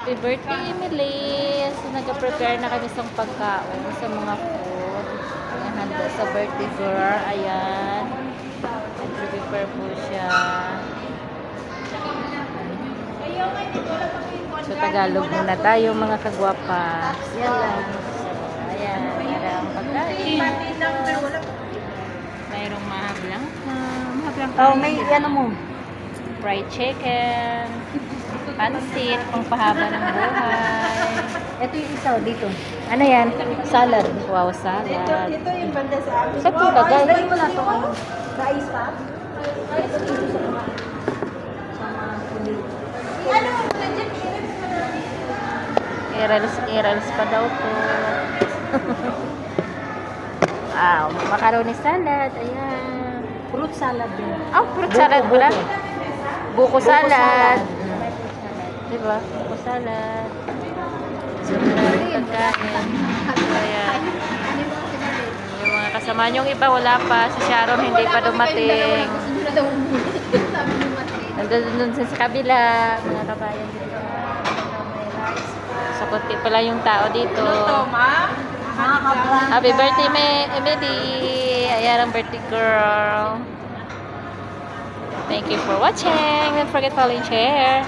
Happy birthday, Emily! So, nag-prepare na kami sa pagkaon, sa mga food. Ayan, handa sa birthday girl. Ayan. Nag-prepare po siya. So, Tagalog muna tayo, mga kagwapas. Yan lang. So, ayan. Marang pagkain. Mayroong mahablang. Oh, may ano mo? Fried chicken. Pansit, pangpahaba ng buhay. Ito yung isa dito. Ano yan? Salad. Wow, salad. Ito yung banda sa amin. Saan ito lagay? Lagay mo na ito. Guys pa? Ito dito sa mga kulit. Ano? Irals pa daw to. Macaroni salad. Ayan. Fruit salad din. Fruit salad pala. Buko salad. salad. Diba? Buko salad. So, maraming pagkain. Ayan. Yung mga kasama niyong iba, wala pa. Si Sharon hindi pa dumating. Nandun sa kabila. Mga kabayan dito. So, kunti pala yung tao dito. Happy birthday, Emily! Ayan ang birthday girl. Thank you for watching. Don't forget to follow and share.